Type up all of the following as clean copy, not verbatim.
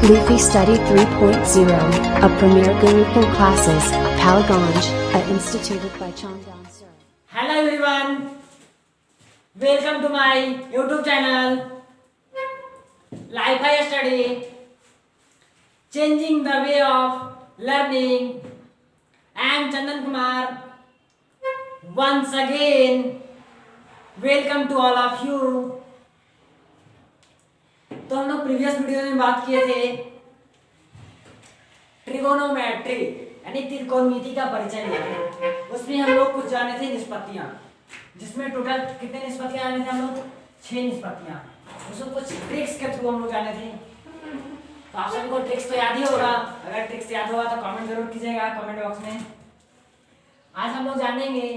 Luffy Study 3.0, a premier Gurukul classes, Palaganj, instituted by Chongdong Sir. Hello everyone, welcome to my YouTube channel, Life Study, changing the way of learning. I am Chandan Kumar. Once again, welcome to all of you. तो हम लोग previous video में बात किए थे trigonometry यानी त्रिकोणमिति का परिचय लिया था। उसमें हम लोग कुछ जाने थे निष्पत्तियां, जिसमें टोटल कितने निष्पत्तियां जाने थे हम लोग 6 निष्पत्तियां। उसमें कुछ ट्रिक्स के थ्रू हम लोग जाने थे। तो आप सभी को ट्रिक्स तो याद ही होगा। अगर ट्रिक्स याद होगा तो कमेंट जरूर कीजिएगा कमेंट बॉक्स में। आज हम लोग जानेंगे,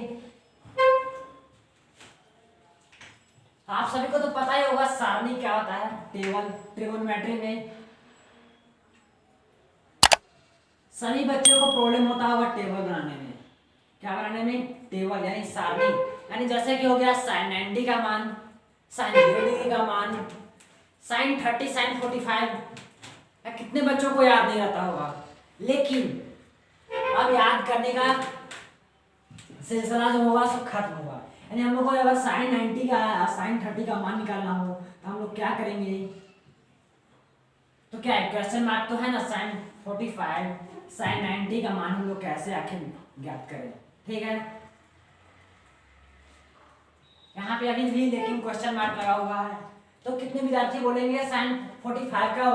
आप सभी को तो पता ही होगा सारणी क्या होता है। टेबल ट्रिगोनोमेट्री में सभी बच्चों को प्रॉब्लम होता होगा टेबल बनाने में। क्या बनाने में? टेबल यानी सारणी। यानी जैसे कि हो गया sin 90 का मान, sin 0 डिग्री का मान, sin 30, sin 45। कितने बच्चों को याद नहीं रहता होगा, लेकिन अब याद करने का सिलसिला जो होगा सब खत्म होगा। यानी हम लोग को अगर sin 90 का sin 30 का मान निकालना हो तो हम लोग क्या करेंगे? तो क्या है, क्वेश्चन मार्क तो है ना, sin 45 sin 90 का मान हम लोग कैसे आखिर ज्ञात करें? ठीक है, यहाँ पे अभी भी लेकिन क्वेश्चन मार्क लगा हुआ है। तो कितने विद्यार्थी बोलेंगे sin 45 का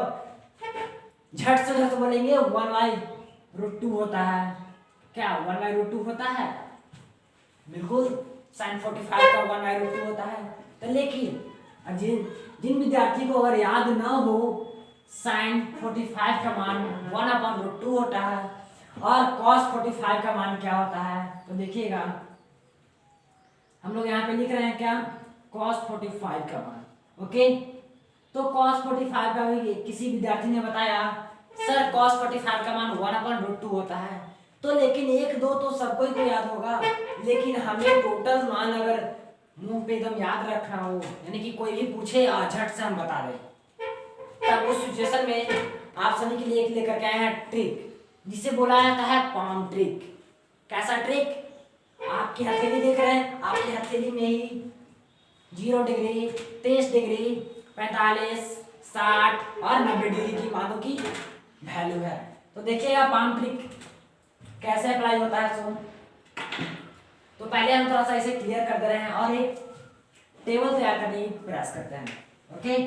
झट से झट बोलेंगे 1/√2 होता है। क्या 1/√2 होता है? बिल्कुल, sin 45 का 1/√2 होता है। तो लेकिन जिन विद्यार्थी को अगर याद ना हो sin 45 का मान 1/√2 होता है और cos 45 का मान क्या होता है, तो देखिएगा हम लोग यहाँ पे लिख रहे हैं क्या, cos 45 का मान। ओके, तो cos 45 का भी किसी विद्यार्थी ने बताया सर cos 45 का मान 1/√2 होता है। तो लेकिन 1 2 तो सबको ही तो याद होगा, लेकिन हमें टोटल मान अगर मुंह पे एकदम याद रखना हो, यानी कि कोई भी पूछे झट से हम बता दें, तब उस सिचुएशन में आप सभी के लिए एक लेकर के आए हैं ट्रिक, जिसे बोला जाता है पाम ट्रिक। कैसा ट्रिक? आपकी हथेली देख रहे हैं, आपकी हथेली में ही 0 डिग्री, 23 डिग्री, 45, 60 और 90 डिग्री की मानों की वैल्यू है। तो देखिएगा पाम ट्रिक कैसे अप्लाई होता है। तो पहले हम थोड़ा सा इसे क्लियर कर दे रहे हैं और एक टेबल तैयार करने की प्रयास करते हैं। ओके,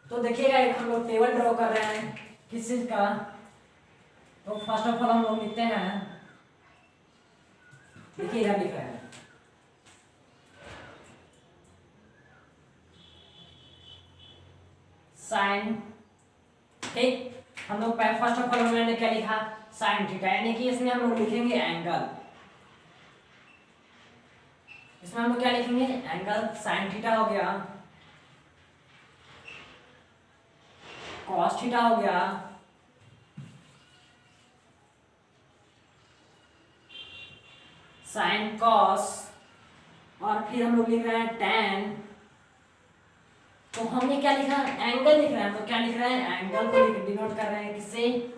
तो देखिएगा एक हम लोग टेबल ड्रॉ कर रहे हैं किस चीज का। तो फर्स्ट ऑफ ऑल हम लोग लिखते हैं, देखिएगा लिख रहे हैं साइन। ठीक, हम लोग फर्स्ट ऑफ ऑल मैंने क्या लिखा, साइन थीटा, यानी कि इसमें हम लोग लिखेंगे एंगल। इसमें हम लोग क्या लिखेंगे? एंगल। साइन थीटा हो गया, कॉस थीटा हो गया, साइन कॉस, और फिर हम लोग लिख रहे हैं टेन। तो हमने क्या लिखा? एंगल लिख रहे हैं। तो क्या लिख रहे हैं? एंगल को डिनोट कर रहे हैं किससे?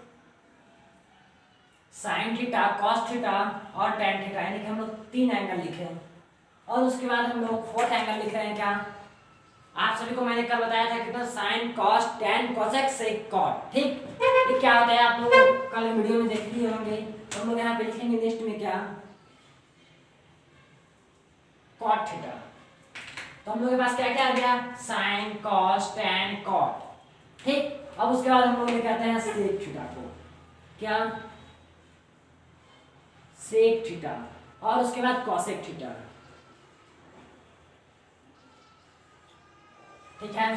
साइन थीटा, कॉस थीटा और टेन थीटा, यानी कि हम लोग 3 एंगल लिखे। और उसके बाद हम लोग 4th एंगल लिख रहे हैं। क्या आप सभी को मैंने कल बताया था कितना? Sine cos tan cosec sec cot. ठीक, ये क्या होता है आप लोग कल वीडियो में देख लिए होंगे। तो हम लोग यहाँ पे लिखेंगे नेक्स्ट में क्या, कॉट थीटा। तो हम लोग के पास क्या क्या आ गया? Sine cos tan cot. ठीक, अब उसके बाद हम लोग लेके आते हैं सेक थीटा को। क्या? सेक थीटा, और उसके बाद कॉसेक थीटा। ठीक है,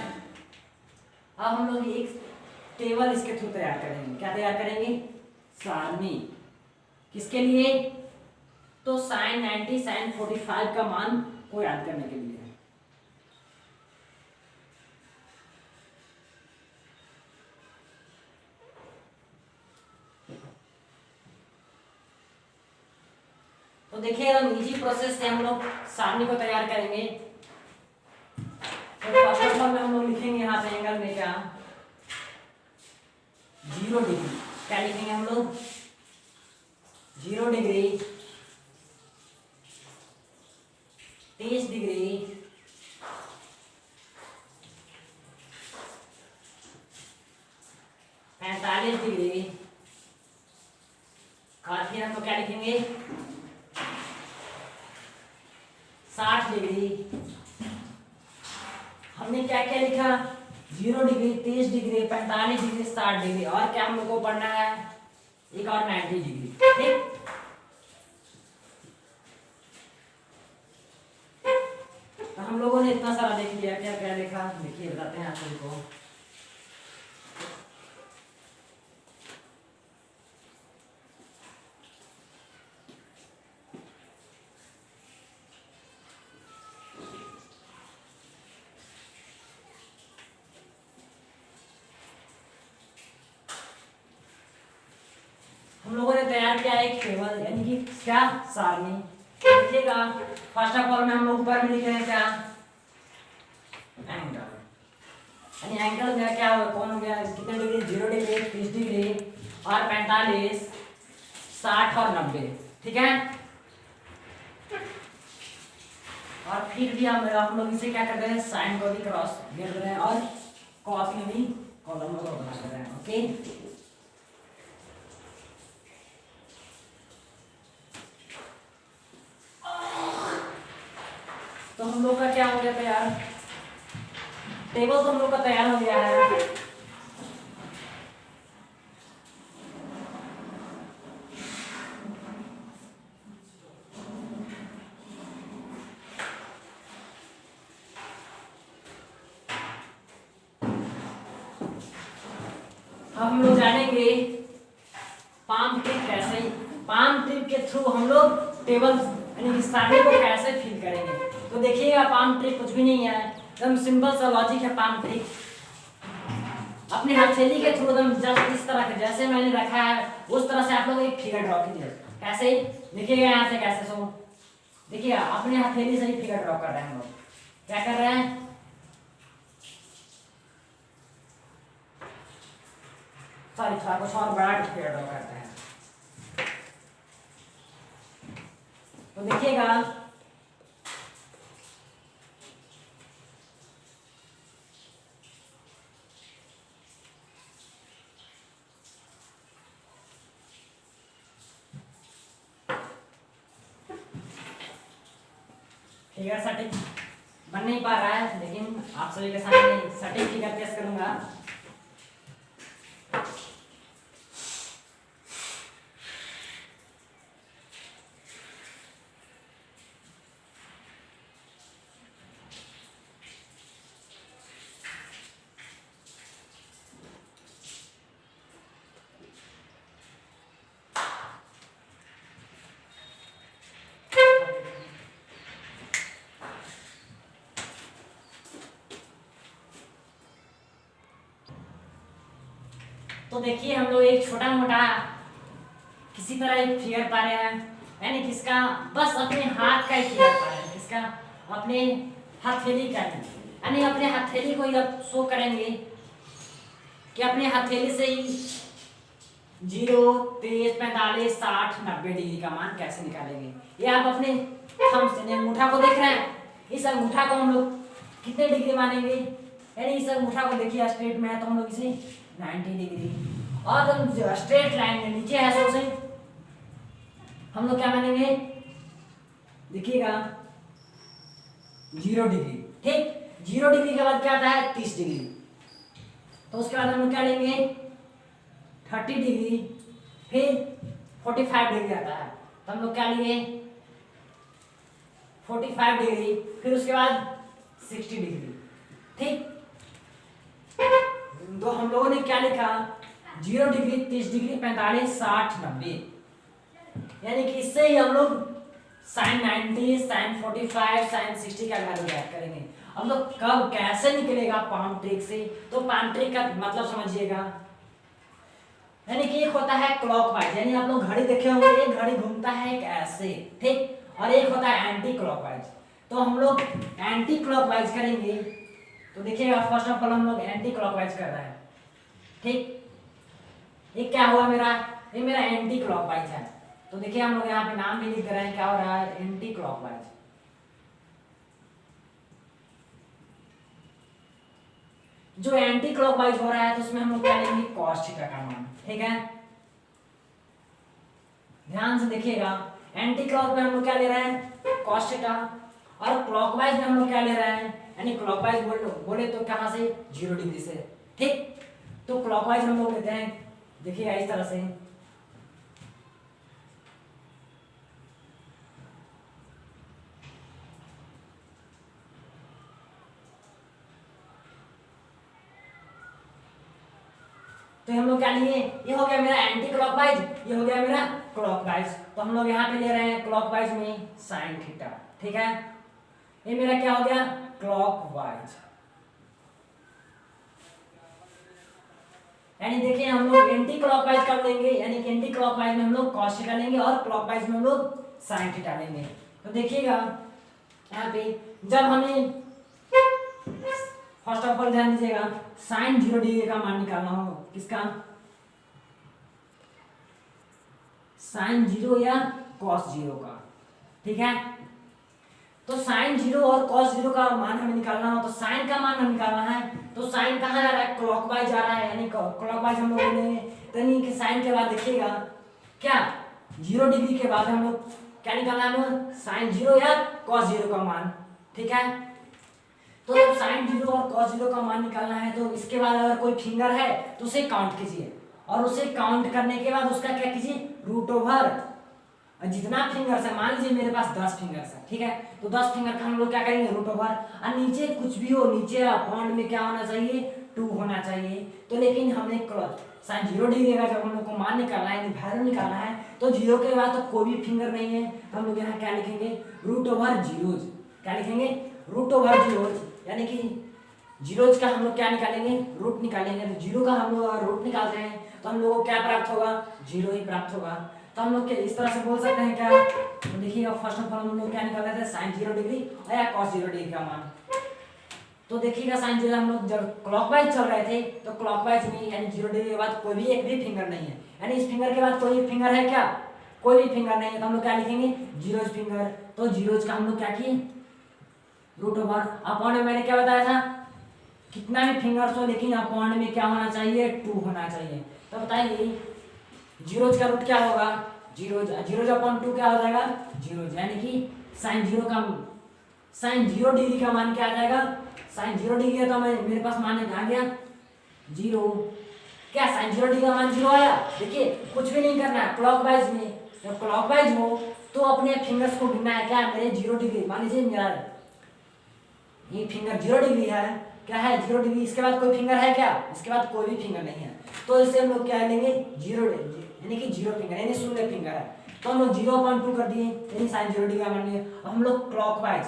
अब हम लोग एक टेबल इसके थ्रू तैयार करेंगे। क्या तैयार करेंगे? सारणी। किसके लिए? तो sin 90 sin 45 का मान को याद करने के लिए। तो देखिए इजी प्रोसेस से हम लोग सारणी को तैयार करेंगे। तो फर्स्ट ऑफ ऑल में हम लोग लिखेंगे यहाँ पे एंगल में क्या 0 डिग्री। क्या लिखेंगे हम लोग 0 डिग्री 30 डिग्री 45 डिग्री और फिर हम लोग क्या लिखेंगे 60 डिग्री। हमने क्या क्या लिखा 0 डिग्री 30 डिग्री 45 डिग्री 60 डिग्री और क्या हम लोग को पढ़ना है एक और 90 डिग्री। ठीक, तो हम लोगों ने इतना सारा देख लिया। क्या क्या लिखा देखिए बताते हैं आप सभी को। हम लोगों ने तैयार किया एक टेबल यानी कि क्या सारणी। देखिएगा फर्स्ट ऑफ ऑल में हम लोग ऊपर में लिख रहे हैं क्या एंगल यानी एंगल में क्या होगा कौन हो गया कितने डिग्री 0 डिग्री 30 डिग्री और 45 60 और 90। ठीक है, और फिर भी हम लोग इसे क्या करते हैं साइन को भी क्रॉस घेर रहे हैं और कॉस में भी कॉलम को बना रहे हैं। ओके, तो हम लोग का क्या हो गया तैयार टेबल तो हम लोग का तैयार हो गया है। अब हम लोग जानेंगे पाम ट्रिक कैसे पाम ट्रिक के थ्रू हम लोग टेबल यानी सारणी को कैसे फिल करेंगे। तो देखिएगा पाम ट्रिक कुछ भी नहीं है, एकदम सिंपल सा लॉजिक है। पाम ट्रिक अपने हथेली के थ्रू एकदम जस्ट इस तरह के जैसे मैंने रखा है उस तरह से आप लोग एक फिगर ड्रॉ कीजिए। कैसे देखिएगा यहाँ से कैसे सो देखिएगा अपने हथेली से ही फिगर ड्रॉ कर रहे हैं हम लोग। क्या कर रहे हैं सॉरी थोड़ा कुछ और बड़ा फिगर ड्रॉ करते हैं। तो देखिएगा फिगर सटीक बन नहीं पा रहा है लेकिन आप सभी के सामने सटीक फिगर पेश करूंगा। तो देखिए हम लोग एक छोटा मोटा किसी तरह एक फिगर पा रहे हैं यानी किसका बस अपने हाथ का ही फिगर पा रहे हैं किसका अपने हथेली का यानी अपने हथेली को ही अब शो करेंगे कि अपने हथेली से ही 0 30 45 60 90 डिग्री का मान कैसे निकालेंगे। ये आप अपने थंब से अंगूठा को देख रहे हैं, इस अंगूठा को हम लोग कितने डिग्री मानेंगे यानी इस अंगूठा को देखिए स्ट्रेट में है तो हम लोग इसे 90 डिग्री और हम स्ट्रेट लाइन में नीचे है सो से हम लोग क्या मानेंगे देखिएगा 0 डिग्री। ठीक, 0 डिग्री के बाद क्या आता है 30 डिग्री। तो उसके बाद हम लोग क्या लेंगे 30 डिग्री फिर 45 डिग्री आता है तो हम लोग क्या लिए 45 डिग्री फिर उसके बाद 60 डिग्री। ठीक, तो हम लोगों ने क्या लिखा 0 डिग्री 30 डिग्री 45 60 90 यानी कि इससे ही हम लोग sin 90 sin 45 sin 60 का वैल्यू ज्ञात करेंगे। हम लोग कब कैसे निकलेगा पाम ट्रिक से तो पाम ट्रिक का मतलब समझिएगा यानी कि एक होता है क्लॉकवाइज यानी आप लोग घड़ी देखे होंगे एक घड़ी घूमता है एक ऐसे ठीक और एक होता है एंटी क्लॉकवाइज। तो हम लोग एंटी क्लॉकवाइज करेंगे तो देखिएगा फर्स्ट ऑफ ऑल हम लोग एंटी क्लॉकवाइज कर रहे हैं, ठीक। ये क्या हुआ मेरा, ये मेरा एंटी क्लॉकवाइज है। तो देखिए हम लोग यहाँ पे नाम भी लिख रहे हैं, क्या हो रहा है, एंटी क्लॉकवाइज। जो एंटी क्लॉकवाइज हो रहा है तो उसमें हम लोग क्या लेंगे, कॉस थीटा का मान, ठीक है। ध्यान से देखिएगा, एंटी क्लॉक में हम लोग क्या ले रहे हैं, कॉस थीटा, और क्लॉकवाइज में हम लोग क्या ले रहे हैं, यानी क्लॉकवाइज बोले तो कहां से, 0 डिग्री से, ठीक। तो क्लॉकवाइज हम लोग लेते हैं, देखिएगा इस तरह से, तो हम लोग क्या लिए, ये हो गया मेरा एंटी क्लॉकवाइज, ये हो गया मेरा क्लॉकवाइज। तो हम लोग यहाँ पे ले रहे हैं क्लॉकवाइज में साइन थीटा, ठीक है। ये मेरा क्या हो गया, क्लॉकवाइज। यानी देखिए हम लोग एंटी क्लॉकवाइज कब लेंगे, यानी कि एंटी क्लॉकवाइज में हम लोग कॉस थीटा लेंगे और क्लॉकवाइज में हम लोग साइन थीटा लेंगे। तो देखिएगा यहाँ पे जब हमें फर्स्ट ऑफ ऑल ध्यान दीजिएगा, साइन 0 डिग्री का मान निकालना हो, किसका, साइन 0 या कॉस 0 का, ठीक है। तो साइन 0 और कॉस 0 का मान हमें निकालना हो, तो साइन का मान हमें निकालना है, तो साइन कहाँ जा रहा है, क्लॉकवाइज जा रहा है, यानी क्लॉकवाइज हम लोग लेंगे। तो यानी कि साइन के बाद देखिएगा क्या, 0 डिग्री के बाद हम लोग क्या निकालना है, साइन 0 या कॉस 0 का मान, ठीक है। तो जब साइन 0 और कॉस 0 का मान निकालना है तो इसके बाद अगर कोई फिंगर है तो उसे काउंट कीजिए, और उसे काउंट करने के बाद उसका क्या कीजिए, रूट ओवर जितना फिंगर्स है, मान लीजिए मेरे पास 10 फिंगर्स है, ठीक है। तो 10 फिंगर का हम लोग क्या करेंगे, रूट ओवर, और नीचे कुछ भी हो, नीचे पॉइंट में क्या होना चाहिए, 2 होना चाहिए। तो लेकिन हमने साइन 0 डिग्री का जब हम लोग को मान निकालना है, वैल्यू निकालना है, तो 0 के बाद तो कोई भी फिंगर नहीं है, हम लोग यहाँ क्या लिखेंगे, रूट ओवर जीरोज, क्या लिखेंगे, रूट ओवर जीरोज, यानी कि जीरोज का हम लोग क्या निकालेंगे, रूट निकालेंगे। तो 0 का हम लोग अगर रूट निकालते हैं तो हम लोगों को क्या प्राप्त होगा, 0 ही प्राप्त होगा। तो हम लोग इस तरह से बोल सकते हैं क्या, तो देखिएगा फर्स्ट ऑफ ऑल हम लोग क्या निकाल रहे थे, साइन 0 डिग्री और या कॉस 0 डिग्री का मान। तो देखिएगा साइन 0 हम लोग जब क्लॉकवाइज चल रहे थे तो क्लॉकवाइज में यानी 0 डिग्री के बाद कोई भी एक भी फिंगर नहीं है, यानी इस फिंगर के बाद कोई फिंगर है क्या, कोई भी फिंगर नहीं है, तो हम लोग क्या लिखेंगे, जीरोज फिंगर। तो जीरोज का हम लोग क्या किए, रूट ओवर अपॉन में मैंने क्या बताया था, कितना भी फिंगर्स हो लेकिन अपॉन में क्या होना चाहिए, 2 होना चाहिए। तो बताइए जीरोज का रूट क्या होगा, जीरोज, जीरोज अपॉन 2 क्या हो जाएगा, जीरोज, यानी कि साइन 0 का, साइन 0 डिग्री का मान क्या आ जाएगा, साइन 0 डिग्री है तो मेरे पास मान आ गया 0, क्या साइन 0 डिग्री का मान 0 आया। देखिए कुछ भी नहीं करना है, क्लॉकवाइज में जब क्लॉकवाइज हो तो अपने फिंगर्स को गिनना है, क्या मेरे 0 डिग्री, मान लीजिए मेरा ये फिंगर 0 डिग्री है, क्या है 0 डिग्री, इसके बाद कोई फिंगर है क्या, इसके बाद कोई भी फिंगर नहीं है, तो इसे हम लोग क्या लेंगे, 0 यानी कि 0 फिंगर यानी शून्य फिंगर है। तो हम लोग 0.2 कर दिए, यानी साइन 0 डिग्री का मान लिया। अब हम लोग क्लॉकवाइज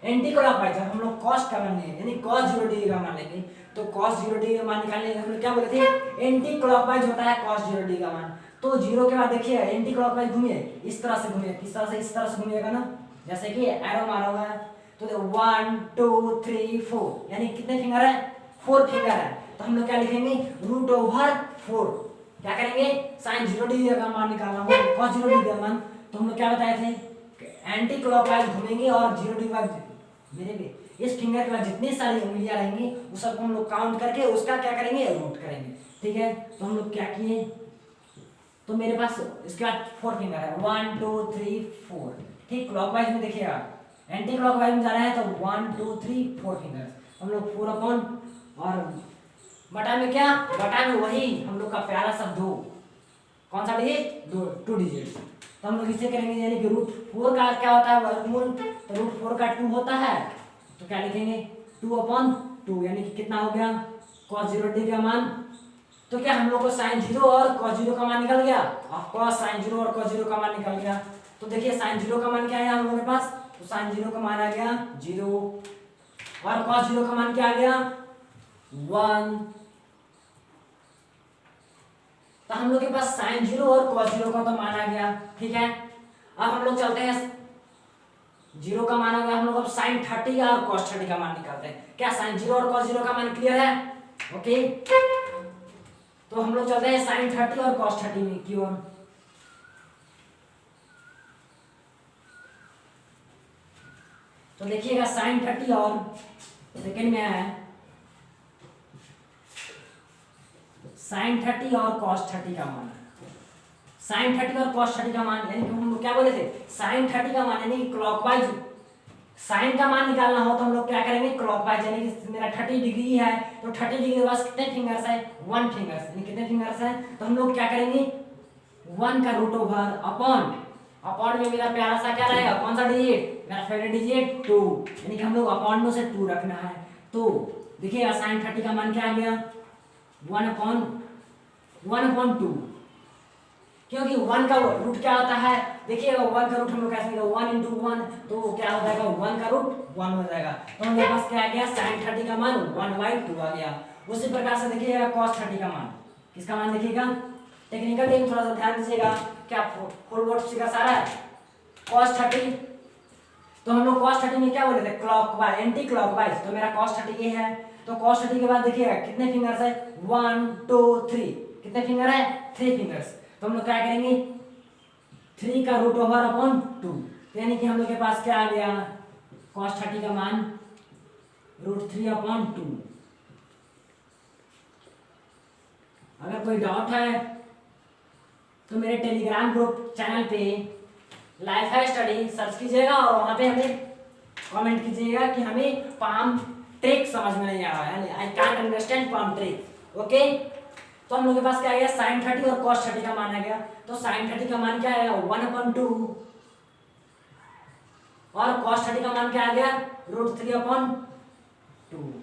एंटी क्लॉकवाइज हम लोग कॉस का मान लेंगे, यानी cos 0 डिग्री का मान लेंगे। तो cos 0 डिग्री का मान निकालने हम लोग क्या बोले थे, एंटी क्लॉकवाइज होता है cos 0 डिग्री का मान। तो 0 के बाद देखिए एंटी क्लॉकवाइज घूमिए, इस तरह से घूमिए, किस तरह से, इस तरह से घूमिएगा ना, जैसे कि एरो मारा हुआ है। तो 1 2 3 4 यानी कितने फिंगर है, 4 फिंगर है। तो हम लोग क्या लिखेंगे, रूट ओवर 4, क्या करेंगे, साइन 0 डिग्री का मान निकालना हो, cos 0 डिग्री का मान। तो हम लोग क्या बताए थे, एंटी क्लॉकवाइज घूमेंगे और 0 डिग्री बाद मेरे भी इस फिंगर के बाद जितनी सारी उंगलियां रहेंगी उस सबको हम लोग काउंट करके उसका क्या करेंगे, रूट करेंगे, ठीक है। तो हम लोग क्या किए, तो मेरे पास इसके बाद 4 फिंगर है, 1 2 3 4, ठीक। क्लॉकवाइज में देखिएगा, एंटी क्लॉकवाइज में जा रहा है तो 1 2 3 4 फिंगर, हम लोग 4 अपॉन, और बटा में क्या, बटा में वही हम लोग का प्यारा सा 2, कौन सा डिजिट, 2 डिजिट। तो हम लोग इसे करेंगे, यानी कि रूट 4 का क्या होता है, वर्गमूल, तो रूट 4 का 2 होता है, तो क्या लिखेंगे, 2/2, यानी कि कितना हो गया, cos 0 डिग्री का मान। तो क्या हम लोग को साइन 0 और cos 0 का मान निकल गया, ऑफकोर्स साइन 0 और cos 0 का मान निकल गया। तो देखिए साइन 0 का मान क्या है हम लोगों के पास, तो साइन 0 का मान आ गया 0 और cos 0 का मान क्या आ गया 1। तो हम लोग के पास साइन 0 और cos 0 का तो मान आ गया, ठीक है। अब हम लोग चलते हैं जीरो का मान हो गया, हम लोग अब साइन 30 का और कॉस 30 का मान निकालते हैं। क्या साइन जीरो और कॉस जीरो का मान क्लियर है? ओके, तो हम लोग चलते हैं साइन 30 और कॉस 30 में की ओर। तो देखिएगा साइन 30 और सेकेंड में है साइन 30 और कॉस 30 का मान। साइन 30 और कॉस 30 का मान यानी कि हम क्या बोले थे, साइन 30 का मान यानी कि क्लॉकवाइज साइन का मान निकालना हो तो हम लोग क्या करेंगे, क्लॉकवाइज यानी कि मेरा 30 डिग्री है तो 30 डिग्री के पास कितने फिंगर्स है, 1 फिंगर्स, यानी कितने फिंगर्स है, तो हम लोग क्या करेंगे 1 का रूट ओवर अपॉन में मेरा प्यारा सा क्या रहेगा, कौन सा डिजिट, मेरा फेवरेट डिजिट 2, यानी कि हम लोग अपॉन में से 2 रखना है। तो देखिएगा साइन 30 का मान क्या आ गया 1/2, क्योंकि 1 का रूट क्या होता है, देखिएगा 1 का रूट हम लोग कैसे निकालेंगे, 1 × 1 तो क्या हो जाएगा 1 का रूट 1 हो जाएगा। तो हमारे पास क्या आ गया साइन 30 का मान 1/2 आ गया। उसी प्रकार से देखिएगा कॉस 30 का मान, किसका मान देखिएगा, टेक्निकल टर्म थोड़ा सा ध्यान दीजिएगा, क्या फुल वर्ड सीखा सारा है। कॉस 30 तो हम लोग कॉस 30 में क्या बोले थे, क्लॉकवाइज एंटी क्लॉकवाइज, तो मेरा कॉस 30 ये है। तो कॉस 30 के बाद देखिएगा कितने फिंगर्स है, 1 2 3, कितने फिंगर है 3 फिंगर्स। तो हम लोग क्या करेंगे 3 का रूट ओवर अपॉन 2, यानी कि हम लोग के पास क्या आ गया cos 30 का मान √3/2। अगर कोई डाउट है तो मेरे टेलीग्राम ग्रुप चैनल पे लाइफ है स्टडी सर्च कीजिएगा और वहां पे हमें कमेंट कीजिएगा कि हमें पाम ट्रिक समझ में नहीं आ रहा है, I can't understand palm trick. Okay, तो हम लोग के पास क्या आ गया साइन 30 और कॉस 30 का मान आ गया। तो साइन 30 का मान क्या आएगा 1/2 और कॉस 30 का मान क्या आ गया √3/2।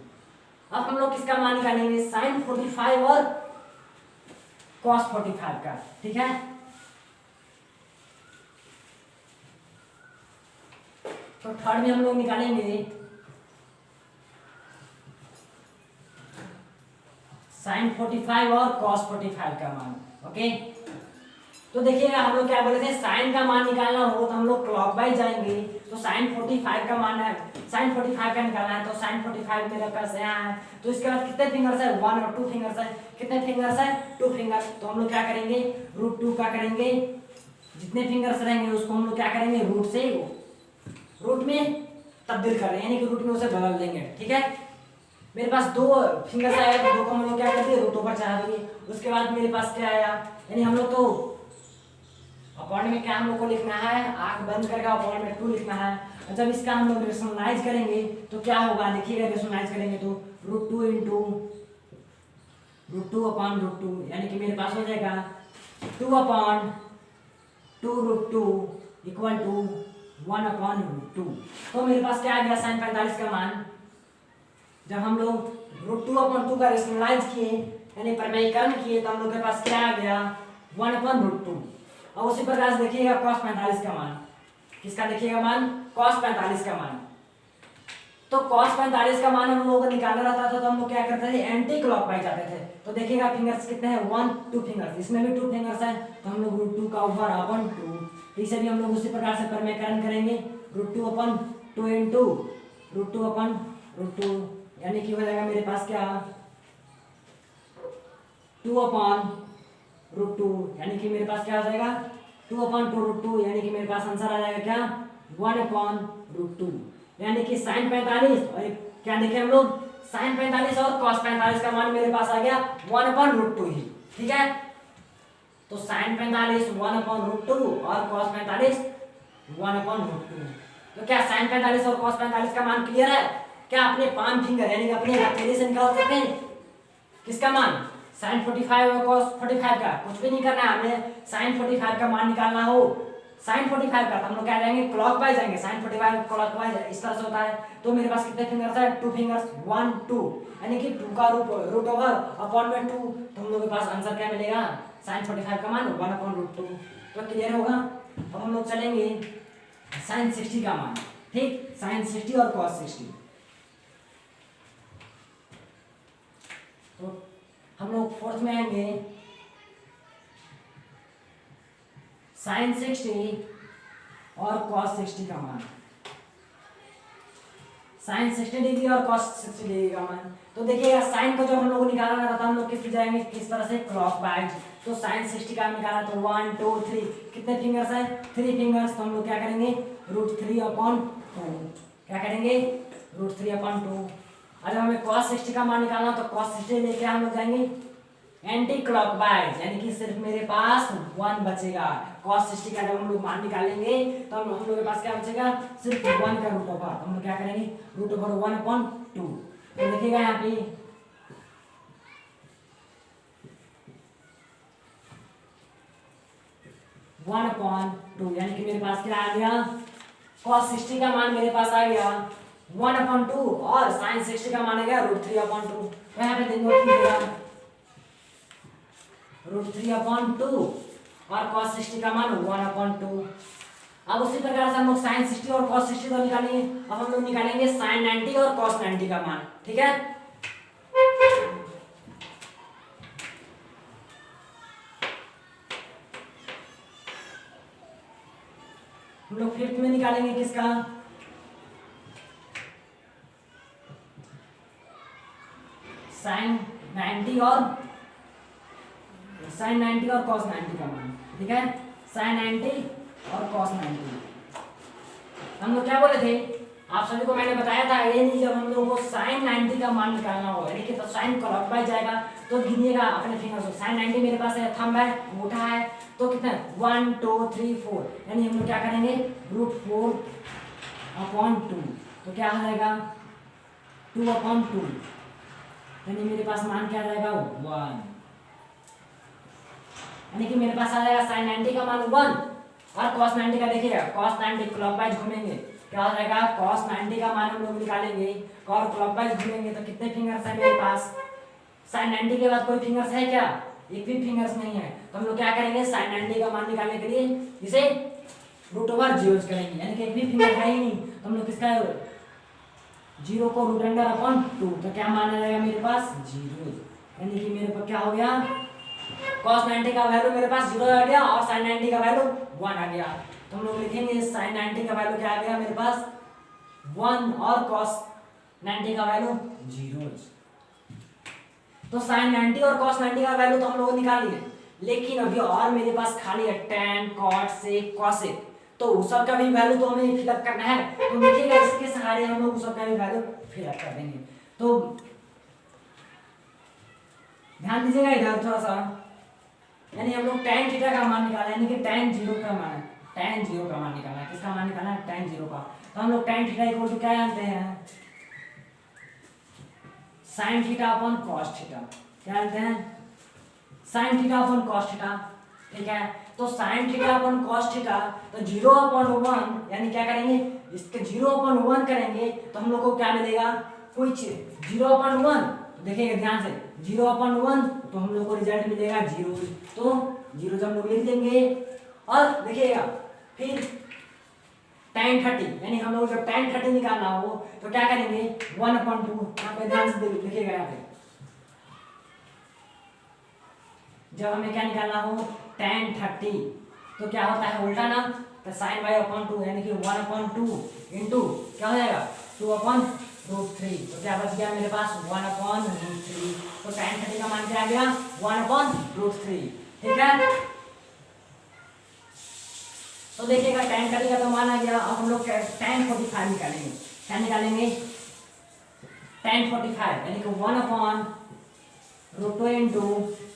अब हम लोग किसका मान निकालेंगे, साइन 45 और कॉस 45 का, ठीक है। तो थर्ड में हम लोग निकालेंगे साइन 45 और कॉस 45 का मान। ओके, तो देखिएगा हम लोग क्या बोले थे, साइन का मान निकालना हो तो हम लोग क्लॉकवाइज जाएंगे। तो साइन 45 का मान है, साइन 45 का निकालना है, तो साइन 45 मेरे पास यहाँ है। तो इसके बाद कितने फिंगर्स है 1 और 2 फिंगर्स है, कितने फिंगर्स है 2 फिंगर्स। तो हम लोग क्या करेंगे √2 का करेंगे, जितने फिंगर्स रहेंगे उसको हम लोग क्या करेंगे रूट में तब्दील कर रहे हैं, यानी कि रूट में उसे बदल देंगे, ठीक है। मेरे पास 2 फिंगर्स आया तो 2 को हम लोग क्या कर दिए रूट ओवर चढ़ा देंगे। उसके बाद मेरे पास क्या आया, यानी हम लोग तो अपॉन में क्या हम लोग को लिखना है, आंख बंद करके अपॉन में 2 लिखना है। और जब इसका हम लोग रेशनलाइज करेंगे तो क्या होगा, देखिएगा रेशनलाइज करेंगे तो √2 × √2/√2, यानी कि मेरे पास हो जाएगा 2/2 √2 = 1/√2। तो मेरे पास क्या आ गया साइन 45 का मान। जब हम लोग √2/2 का रेशनलाइज किए यानी प्रमेयीकरण किए तो हम लोग के पास क्या आ गया 1/√2। और उसी प्रकार से देखिएगा cos 45 का मान, किसका देखिएगा मान cos 45 का मान। तो cos 45 का मान हम लोगों को निकालना रहता था तो हम लोग क्या करते थे एंटी क्लॉकवाइज जाते थे। तो देखिएगा फिंगर्स कितने हैं 1 2 फिंगर्स, इसमें भी 2 फिंगर्स है तो हम लोग √2 का ओवर अपॉन 2, इसे भी हम लोग उसी प्रकार से प्रमेयीकरण करेंगे √2/2 × √2/√2, यानी कि हो जाएगा मेरे पास क्या 2/√2, यानी कि मेरे पास क्या हो जाएगा 2/2√2, यानी कि मेरे पास आंसर आ जाएगा क्या 1/√2। यानी कि साइन 45 और क्या देखें हम लोग साइन 45 और कॉस 45 का मान मेरे पास आ गया 1/√2 ही, ठीक है। तो साइन 45 1/√2 और कॉस 45 1/√2। तो क्या साइन 45 और कॉस 45 का मान क्लियर है? क्या अपने पाम फिंगर यानी कि अपने हथेली से निकाल सकते हैं किसका मान, साइन 45 और cos 45 का? कुछ भी नहीं करना है, हमें साइन 45 का मान निकालना हो साइन 45 का तो हम लोग क्या जाएंगे क्लॉकवाइज जाएंगे। साइन 45 क्लॉकवाइज इस तरह से होता है। तो मेरे पास कितने फिंगर्स है 2 फिंगर्स 1 2, यानी कि 2 का रूट ओवर अपॉन में 2, तो हम लोग के पास आंसर क्या मिलेगा साइन 45 का मान 1/√2। तो क्लियर होगा। अब हम लोग चलेंगे साइन 60 का मान, ठीक, साइन 60 और cos 60। तो हम लोग फोर्थ में आएंगे साइन 60 और cos 60 का मान। साइन 60 डिग्री और कॉस 60 डिग्री का मान। तो देखिएगा साइन को जब हम लोग निकालना रहता है हम लोग किस जाएंगे, किस तरह से, क्लॉकवाइज। तो साइन 60 का निकाला तो 1 2 3 कितने फिंगर्स है, 3 फिंगर्स। तो हम लोग क्या करेंगे, √3/2 क्या करेंगे, √3/2। और जब हमें cos 60 का मान निकालना तो cos 60 लेके हम लोग जाएंगे एंटी क्लॉकवाइज, यानी कि सिर्फ मेरे पास 1 बचेगा। cos 60 का जब हम लोग मान निकालेंगे तो हम लोग के पास क्या बचेगा, सिर्फ 1 का रूट ओवर। हम लोग क्या करेंगे, √1/2। तो देखिएगा यहाँ पे 1/2, यानी कि मेरे पास क्या आ गया, cos 60 का मान मेरे पास आ गया 1/2 और sin 60 का मान आ गया √3/2। तो यहाँ पे नोट कीजिएगा √3/2 और cos 60 का मान 1/2। अब उसी प्रकार से हम लोग sin 60 और cos 60 तो निकालेंगे। अब हम लोग निकालेंगे sin 90 और cos 90 का मान, ठीक है। हम लोग फिफ्थ में निकालेंगे किसका, sin 90 और cos 90 का मान, ठीक है। sin 90 और cos 90 हम लोग क्या बोले थे, आप सभी को मैंने बताया था, ये नहीं जब हम लोगों को sin 90 का मान निकालना होगा, देखिए तो sin क्लॉकवाइज जाएगा तो गिनिएगा अपने फिंगर से। sin 90 मेरे पास है, थंब है, अंगूठा है, तो कितना 1 2 3 4, यानी हम लोग क्या करेंगे √4/2। तो क्या हो जाएगा 2/2, यानी मेरे पास मान क्या आ जाएगा 1, यानी कि मेरे पास आ जाएगा sin 90 का मान 1 और cos 90 का देखिएगा cos 90 क्लॉकवाइज घूमेंगे, क्या हो जाएगा cos 90 का मान हम लोग निकालेंगे और क्लॉकवाइज घूमेंगे तो कितने फिंगर्स है मेरे पास, sin 90 के बाद कोई फिंगर्स है क्या, एक भी फिंगर्स नहीं है। तो हम लोग क्या करेंगे sin 90 का मान निकालने के लिए इसे √0 करेंगे, यानी कि एक भी फिंगर है ही नहीं, तो हम लोग किसका 0 को √2, तो क्या मान आ जाएगा मेरे पास 0, यानी कि मेरे पास क्या हो गया cos 90 का वैल्यू मेरे पास 0 आ गया और sin 90 का वैल्यू 1 आ गया। तो हम लोग लिखेंगे sin 90 का वैल्यू क्या आ गया मेरे पास 1 और cos 90 का वैल्यू 0। तो sin 90 और cos 90 का वैल्यू तो हम लोग निकाल लिए, लेकिन अभी और मेरे पास खाली है tan cot sec cosec, तो उस सब का भी वैल्यू तो हमें फिलअप करना है। तो देखिएगा इसके सहारे हम लोग उस सब का भी वैल्यू फिलअप कर देंगे। तो ध्यान दीजिएगा इधर थोड़ा सा, यानी हम लोग tan थीटा का मान निकाला, यानी कि tan 0 का मान है, tan 0 का मान निकाला है, किसका मान निकाला है tan 0 का। तो हम लोग tan थीटा इक्वल टू क्या जानते हैं, sin theta upon cos theta, क्या जानते हैं sin theta upon cos theta, ठीक है। तो sin theta upon cos theta, तो 0/1, यानी क्या करेंगे इसके 0/1 करेंगे तो हम लोग को क्या मिलेगा, कोई 0/1, तो देखिएगा ध्यान से 0/1, तो हम लोग को रिजल्ट मिलेगा 0, तो 0 जब हम लोग लिख देंगे। और देखिएगा फिर tan 30, यानी हम लोग जब tan 30 निकालना हो तो क्या करेंगे 1/2, यहाँ पे ध्यान से देखिएगा, यहाँ पे जब हमें क्या निकालना हो tan 30 तो क्या होता है उल्टा ना, तो sin y/2, यानी कि 1/2 इंटू क्या हो जाएगा 2/√3, तो क्या बच गया मेरे पास 1/√3। तो tan 30 का मान क्या आ गया 1/√3, ठीक है। तो देखिएगा tan 30 का तो मान आ गया। अब हम लोग tan 45 निकालेंगे, क्या निकालेंगे tan 45, यानी कि 1/√2 इंटू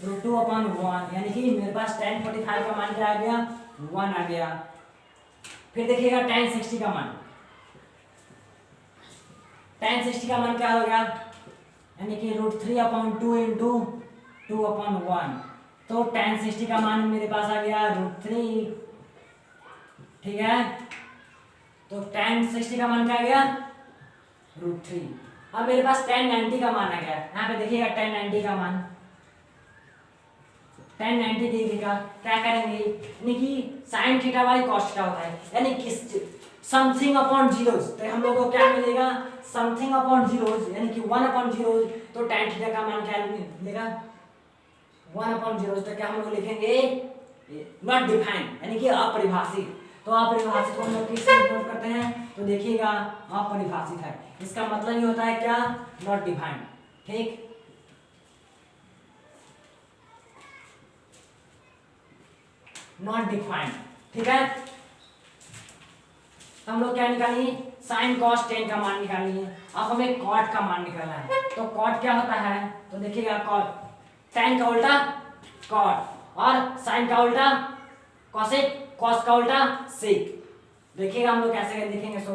√2/1, यानी कि मेरे पास tan 45 का मान क्या आ गया 1 आ गया। फिर देखिएगा tan 60 का मान, tan 60 का मान क्या हो गया, यानी कि √3/2 इंटू 2/1, तो tan 60 का मान मेरे पास आ गया √3, ठीक है। तो tan 60 का मान क्या आ गया √3। अब मेरे पास tan 90 का मान आ गया, यहाँ पे देखिएगा tan 90 का मान, tan 90 डिग्री का क्या करेंगे, यानी कि sin theta by cos theta होता है, यानी कि समथिंग अपॉन जीरोस, तो हम लोग को क्या मिलेगा समथिंग अपॉन जीरोस, यानी कि 1/0, तो tan थीटा का मान क्या मिलेगा 1/0। तो क्या हम लोग लिखेंगे नॉट डिफाइंड, यानी कि अपरिभाषित। तो अपरिभाषित को हम लोग किससे नोट करते हैं तो देखिएगा अपरिभाषित है। इसका मतलब ये होता है क्या, नॉट डिफाइंड। ठीक, नॉट डिफाइंड। ठीक है, तो हम लोग क्या निकालेंगे, साइन कॉस टेन का मान निकालेंगे। अब हमें कॉट का मान निकालना है। तो कॉट क्या होता है, तो देखिएगा कॉट, टेन का उल्टा कॉट और साइन का उल्टा कॉसेक, कॉस का उल्टा सेक। देखिएगा हम लोग कैसे लिखेंगे। सो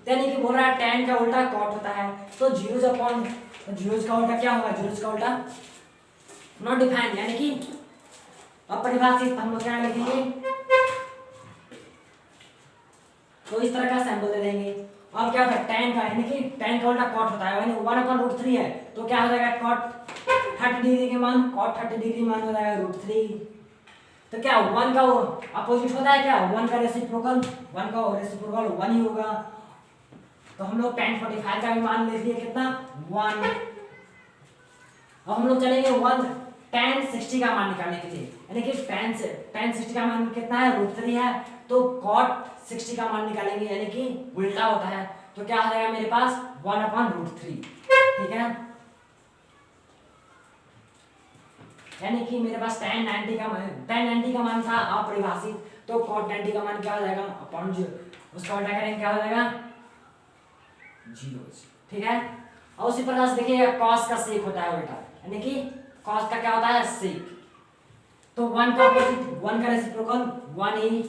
यानी कि बोल रहा है टेन का उल्टा कॉट होता है, तो जीरोज अपॉन जीरोज का उल्टा क्या होगा, जीरोज का उल्टा नॉट डिफाइंड यानी कि अपरिभाषित। हम लोग क्या लिखेंगे, तो इस तरह का सैंपल दे देंगे। अब क्या होता है, टेन का यानी कि टेन का उल्टा कॉट होता है, यानी 1/√3 है, तो क्या हो जाएगा, कॉट 30 डिग्री के मान, कॉट 30 डिग्री मान हो जाएगा √3। तो क्या 1 का अपोजिट होता है क्या, 1 का रेसिप्रोकल, 1 का रेसिप्रोकल 1 ही होगा। तो हम लोग tan 45 का भी मान ले लिए कितना, 1। अब हम लोग चलेंगे tan 60 का मान निकालने के लिए, यानी कि tan 60 का मान कितना है, √3 है, तो cot 60 का मान निकालेंगे, यानी कि उल्टा होता है। तो क्या हो जाएगा मेरे पास 1/√3। ठीक है, यानी कि मेरे पास tan 90 का मान था अपरिभाषित, तो cot 90 का मान क्या हो जाएगा, अपॉन 0, उसका उल्टा करेंगे क्या हो जाएगा, 0। ठीक है, और उसी प्रकार से देखिए cos का sec होता है उल्टा, यानी कि cos का क्या होता है, sec। तो 1 का अपोजिट, 1 का रेसिप्रोकल 1 ही।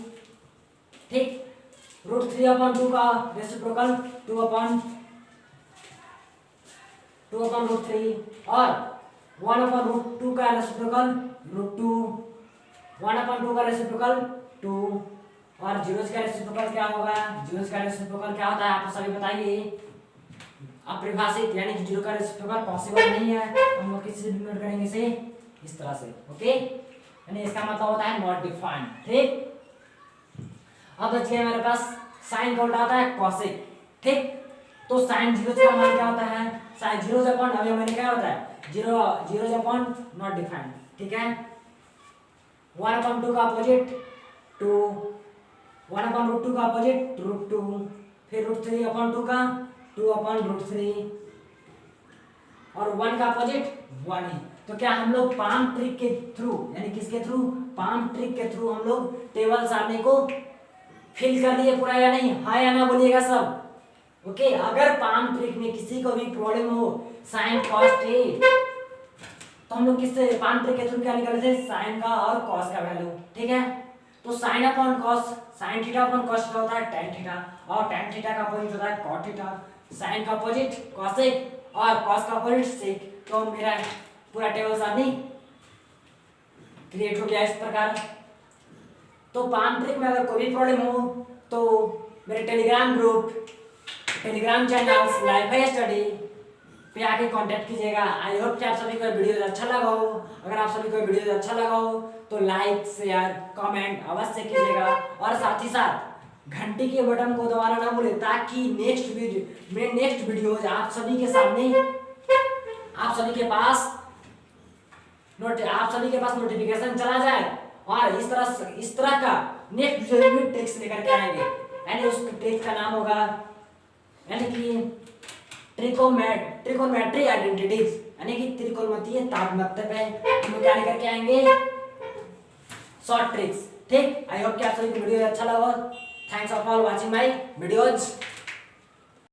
ठीक, √3/2 का रेसिप्रोकल 2/√3 और 1/√2 का रेसिप्रोकल √2, 1/2 का रेसिप्रोकल 2 और जीरोज का रेसिप्रोकल क्या होगा, जीरोज का रेसिप्रोकल क्या होता है आप सभी बताइए, अपरिभाषित, यानी कि जीरो का रेसिप्रोकल पॉसिबल नहीं है। हम लोग किससे डिनोट करेंगे इसे, इस तरह से। ओके, यानी इसका मतलब होता है नॉट डिफाइंड। ठीक, अब बच गया मेरे पास साइन का उल्टा होता है कॉसेक। ठीक, तो साइन जीरोज का मान क्या होता है, साइन जीरोज अपॉन, अभी मैंने क्या होता है, जीरोज अपॉन नॉट डिफाइंड। ठीक है, 1/2 का अपोजिट 2, 1/√2 का अपोजिट √2, फिर √3/2 का 2/√3 और 1 का अपोजिट 1 ही। तो क्या हम लोग पाम ट्रिक के थ्रू, यानी किसके थ्रू, पाम ट्रिक के थ्रू हम लोग टेबल सारणी को फिल कर लिए पूरा या नहीं, हाँ या ना बोलिएगा सब। ओके, अगर पाम ट्रिक में किसी को भी प्रॉब्लम हो साइन कॉस टे, तो हम लोग किससे पाम ट्रिक के थ्रू क्या निकाले थे, साइन का और कॉस का वैल्यू। ठीक है, तो sine upon cos, sine theta upon cos होता है tan थीटा, और tan थीटा का अपोजिट होता है cot थीटा, साइन का अपोजिट कॉसेक और कॉस का अपोजिट सेक। तो मेरा पूरा टेबल सारणी क्रिएट हो गया इस प्रकार। तो पाम ट्रिक में अगर कोई भी प्रॉब्लम हो तो मेरे Telegram group, Telegram channel life है स्टडी पे आके कांटेक्ट कीजिएगा। आई होप कि आप सभी को वीडियो अच्छा लगा हो। अगर आप सभी को वीडियो अच्छा लगा हो तो लाइक शेयर कमेंट अवश्य कीजिएगा, और साथ ही साथ घंटी के बटन को दबाना ना भूलें, ताकि नेक्स्ट वीडियोज आप सभी के सामने, आप सभी के पास नोटिफिकेशन चला जाए, और इस तरह का नेक्स्ट वीडियो में ट्रिक्स लेकर के आएंगे। यानी उस ट्रिक का नाम होगा, यानी कि ट्रिकोमेट्री आइडेंटिटीज, यानी कि त्रिकोणमितीय तापमात्रा पे हम क्या लेकर के आएंगे, शॉर्ट ट्रिक्स। ठीक, आई होप कि आप सभी को वीडियो अच्छा लगा। Thanks for watching my videos.